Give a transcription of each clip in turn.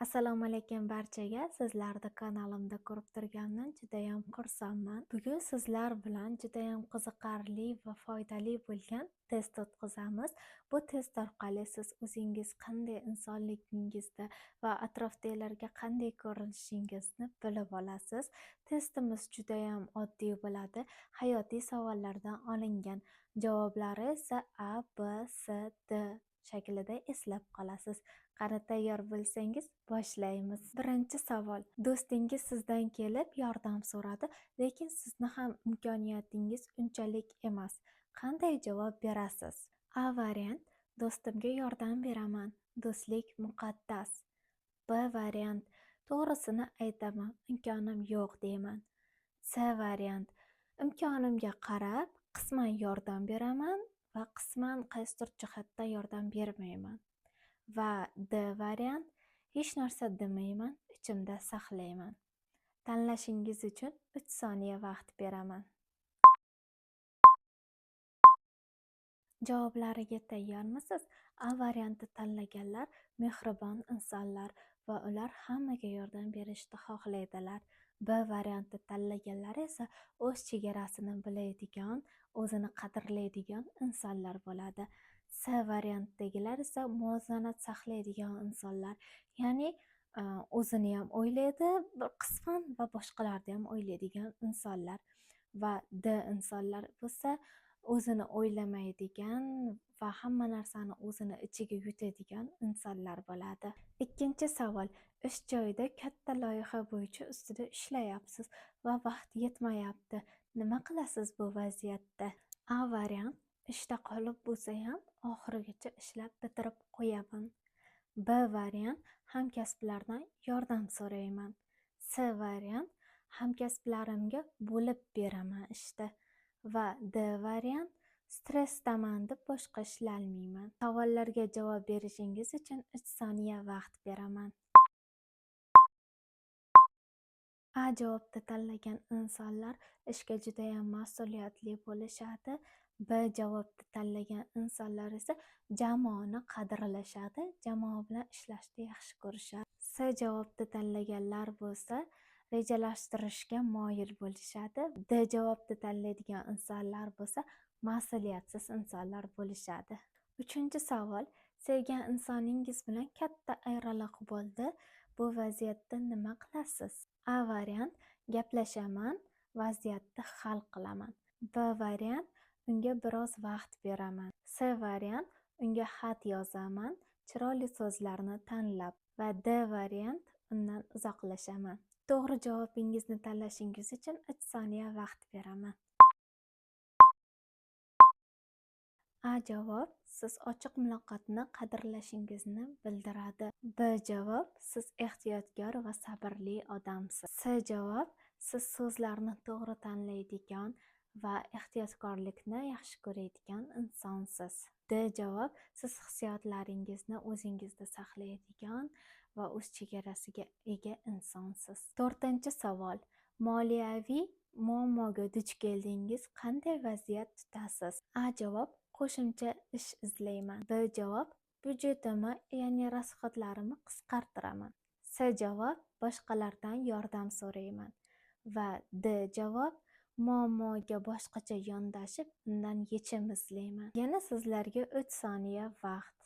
Assalomu alaykum barchaga. Sizlarni kanalimda ko'rib turganimdan judayam xursandman. Bugun sizlar bilan judayam qiziqarli va foydali bo'lgan test o'tkazamiz. Bu test orqali siz o'zingiz qanday insonligingizda va atrofdagilarga qanday ko'rinishingizni bilib olasiz. Testimiz judayam oddiy bo'ladi. Hayotiy savollardan olingan. Javoblari esa A, B, C, D shaklida eslab qolasiz. Qani tayyor bo'lsangiz, boshlaymiz. Birinchi savol. Do'stingiz sizdan kelib yordam so'radi, lekin sizni ham imkoniyatingiz unchalik emas. Qanday javob berasiz? A variant. Do'stimga yordam beraman. Do'stlik muqaddas. B variant. To'g'risini aytaman, imkonim yo'q deyman. C variant. Imkonimga qarab, qisman yordam beraman va qisman qaysidir jihatda yordam bermayman. Va D variant. Hech narsa demayman, ichimda saqlayman. Tanlashingiz uchun 3 soniya vaqt beraman. Javoblariga tayyormisiz? A varianti tanlaganlar mehribon insonlar va ular hammaga yordam berishni xohlaydilar. B varianti tanlaganlar esa o'z chegarasini biladigan, o'zini qadrlaydigan insonlar bo'ladi. C variantidagilar esa muvozanat saqlaydigan insonlar. Ya'ni o'zini ham o'ylaydi bir qisman va boshqalarni ham o'ylaydigan insonlar. Va D insonlar bo'lsa o'zini o'ylamaydigan va hamma narsani o'zini ichiga yutadigan insonlar bo'ladi. Ikkinchi savol. Ish joyida katta loyiha bo'yicha ustida ishlayapsiz va vaqt yetmayapti. Nima qilasiz bu vaziyatda? A variant. Ishda qolib bo'lsa ham oxirigacha ishlab bitirib qo'yaman. B variant. Hamkasblardan yordam so'rayman. C variant. Hamkasblarimga bo'lib beraman ishda. Va D variant. Stressdaman deb boshqa ishlayolmayman. Savollarga javob berishingiz uchun 3 soniya vaqt beraman. A javobni tanlagan insonlar ishga juda ham mas'uliyatli bo'lishadi. B javobni tanlagan insonlar esa jamoani qadrlashadi, jamoa bilan ishlashni yaxshi ko'rishadi. C javobni tanlaganlar bo'lsa rejalashtirishga moyil bo'lishadi. D javobni tanlaydigan insonlar bo'lsa mas'uliyatsiz insonlar bo'lishadi. Uchinchi savol. Sevgan insoningiz bilan katta ayriliq bo'ldi. Bu vaziyatda nima qilasiz? A variant. Gaplashaman, vaziyatni hal qilaman. B variant. Unga biroz vaqt beraman. C variant. Unga xat yozaman, chiroyli so'zlarni tanlab. Va D variant. Undan uzoqlashaman. To'g'ri javobingizni tanlashingiz uchun 3 soniya vaqt beraman. A javob. Siz ochiq muloqotni qadrlashingizni bildiradi. B javob. Siz ehtiyotkor va sabrli odamsiz. C javob. Siz so'zlarni to'g'ri tanlaydigan va ehtiyotkorlikni yaxshi ko'radigan insonsiz. D javob. Siz hissiyotlaringizni o'zingizda saqlaydigan va o'z chegarasiga ega insonsiz. To'rtinchi savol. Moliyaviy muammoga duch keldingiz, qanday vaziyat tutasiz? A javob. Qo'shimcha ish izlayman. B javob. Byudjetimni, ya'ni rasxodlarimni qisqartiraman. C javob. Boshqalardan yordam so'rayman. Va D javob. Muammoga boshqacha yondashib, undan yechim izlayman. Yana sizlarga 3 soniya vaqt.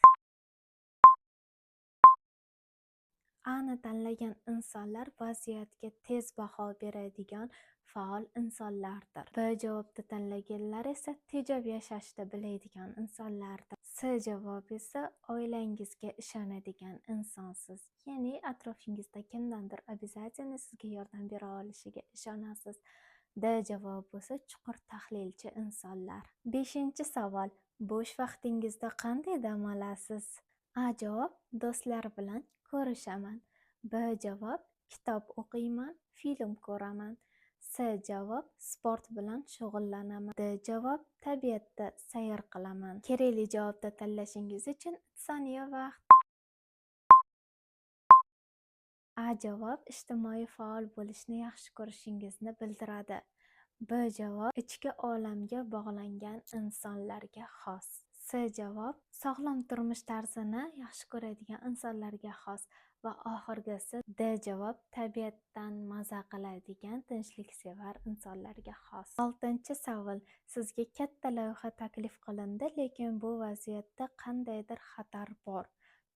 A'ni tanlagan insonlar vaziyatga tez baho beradigan faol insonlardir. B javobni tanlaganlar esa tejab yashashni biladigan insonlardir. C javob esa oilangizga ishonadigan insonsiz. Ya'ni atrofingizda kimdandir обязательно sizga yordam bera olishiga ishonasiz. D javob bo'lsa chuqur tahlilchi insonlar. 5-savol. Bo'sh vaqtingizda qanday dam olasiz? A javob. Do'stlar bilan ko'rishaman. B javob. Kitob o'qiyman, film ko'raman. C javob. Sport bilan shug'ullanaman. D javob. Tabiatda sayr qilaman. Kerakli javobni tanlashingiz uchun 3 soniya vaqt. A javob. Ijtimoiy faol bo'lishni yaxshi ko'rishingizni bildiradi. B javob. Ichki olamga bog'langan insonlarga xos. C javob. Sog'lom turmush tarzini yaxshi ko'radigan insonlarga xos. va oxirgisi D javob tabiatdan maza qiladigan tinchliksevar insonlarga xos. 6-savol. Sizga katta loyiha taklif qilindi, lekin bu vaziyatda qandaydir xatar bor.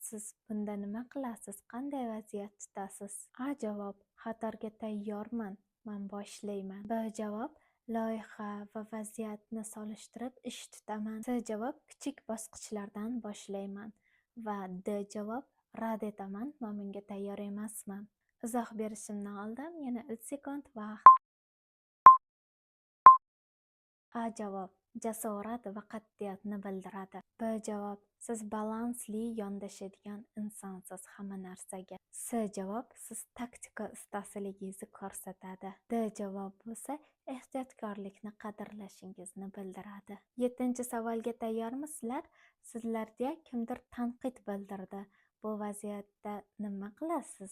Siz bunda nima qilasiz? Qanday vaziyat tutasiz? A javob: xatarga tayyorman, men boshlayman. B javob: loyiha va vaziyatni solishtirib ish tutaman. C javob: kichik bosqichlardan boshlayman. Va D javob: rad etaman, men bunga tayyor emasman. Izoh berishimdan oldin yana 3 sekund vaqt. A javob: jasorat va qat'iyatni bildiradi. B javob: siz balansli yondashadigan insonsiz hamma narsaga. C javob: siz taktika ustasiligingizni ko'rsatadi. D javob bo'lsa ehtiyotkorlikni qadrlashingizni bildiradi. 7-savolga tayyormisizlar? Sizlarga kimdir tanqid bildirdi. Bu vaziyatda nima qilasiz?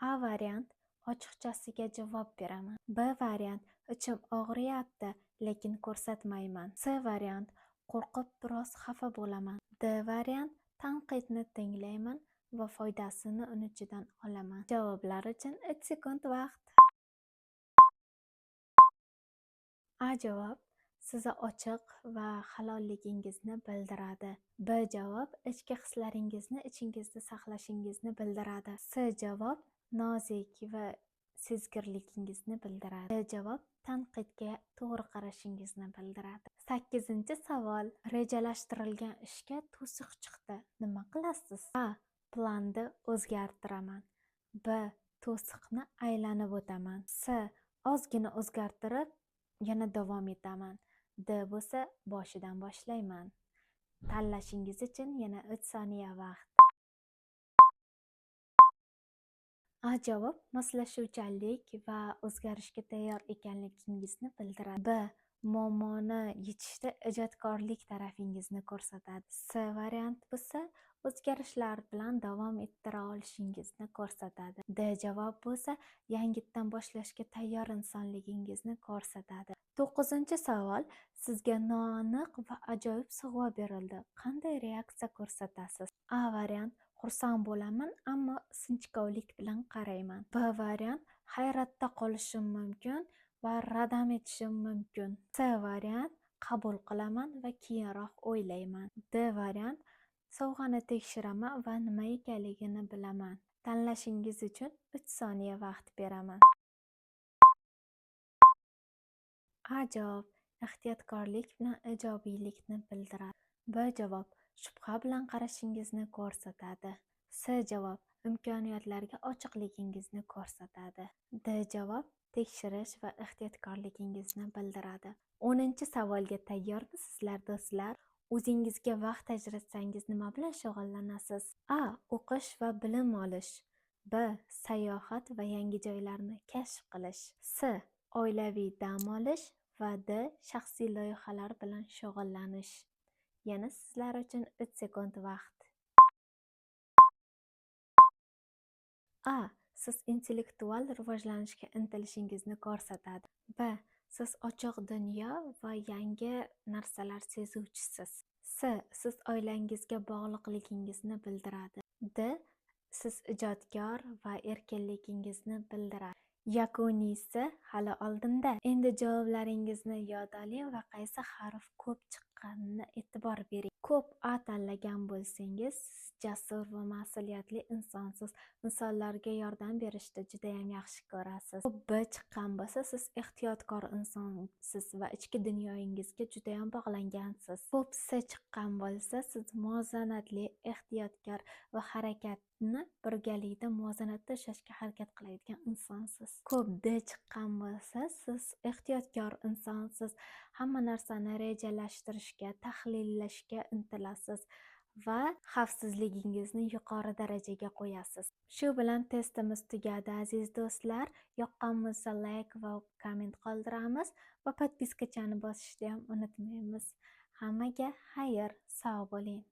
A variant: ochiqchasiga javob beraman. B variant: ichim og'riyapti, lekin ko'rsatmayman. C variant: qo'rqib biroz xafa bo'laman. D variant: tanqidni tinglayman va foydasini unuchidan olaman. Javoblar uchun 3 sekund vaqt. A javob: sizni ochiq va halolligingizni bildiradi. B javob: ichki hislaringizni ichingizda saqlashingizni bildiradi. C javob: nozik va sezgirligingizni bildiradi. D javob: tanqidga to'g'ri qarashingizni bildiradi. 8-savol. Rejalashtirilgan ishga to'siq chiqdi. Nima qilasiz? A. Planni o'zgartiraman. B. To'siqni aylanib o'taman. C. Ozgina o'zgartirib yana davom etaman. D bo'lsa boshidan boshlayman. Tanlashingiz uchun yana 3 soniya vaqt. A javob: moslashuvchanlik va o'zgarishga tayyor ekanligingizni bildiradi. B. muammoni yechishda ijodkorlik tarafingizni ko'rsatadi. C variant bo'lsa o'zgarishlar bilan davom ettira olishingizni ko'rsatadi. D javob bo'lsa yangitdan boshlashga tayyor insonligingizni ko'rsatadi. 9-savol. Sizga noaniq va ajoyib sovg'a berildi. Qanday reaksiya ko'rsatasiz? A variant: xursand bo'laman, ammo sinchkovlik bilan qarayman. B variant: hayratda qolishim mumkin va radam etishim mumkin. C variant: qabul qilaman va keyinroq o'ylayman. D variant: sovg'ani tekshiraman va nima ekanligini bilaman. Tanlashingiz uchun 3 soniya vaqt beraman. A javob: ehtiyotkorlik bilan ijobiylikni bildiradi. B javob: shubha bilan qarashingizni ko'rsatadi. C javob: imkoniyatlarga ochiqligingizni ko'rsatadi. D javob: tekshirish va ehtiyotkorligingizni bildiradi. 10-savolga tayyormisizlar do'stlar? O'zingizga vaqt ajratsangiz nima bilan shug'ullanasiz? A. o'qish va bilim olish. B. sayohat va yangi joylarni kashf qilish. C. oilaviy dam olish va D. shaxsiy loyihalar bilan shug'ullanish. Yana sizlar uchun 3 sekund vaqt. A. siz intellektual rivojlanishga intilishingizni ko'rsatadi. B. siz ochiq dunyo va yangi narsalar sezuvchisiz. C. siz oilangizga bog'liqligingizni bildiradi. D. siz ijodkor va erkinligingizni bildiradi. Yakuniysi hali oldinda. Endi javoblaringizni yod oling va qaysi harf ko'p chiqqanini e'tibor bering. Ko'p A tanlagan bo'lsangiz, siz jasur va mas'uliyatli insonsiz. Insonlarga yordam berishda juda ham yaxshi ko'rasiz. Ko'p B chiqqan bo'lsa, siz ehtiyotkor insonsiz va ichki dunyoyingizga juda ham bog'langansiz. Ko'p C chiqqan bo'lsa, siz muvozanatli, ehtiyotkor va harakatni birgalikda muvozanatda ushlashga harakat qiladigan insonsiz. Ko'p D chiqqan bo'lsa, siz ehtiyotkor insonsiz, hamma narsani rejalashtirishga, tahlillashga intilasiz va xavfsizligingizni yuqori darajaga qo'yasiz. Shu bilan testimiz tugadi aziz do'stlar. Yoqqan bo'lsa like va komment qoldiramiz va podpiskachani bosishni ham unutmaymiz. Hammaga xayr, sog' bo'ling.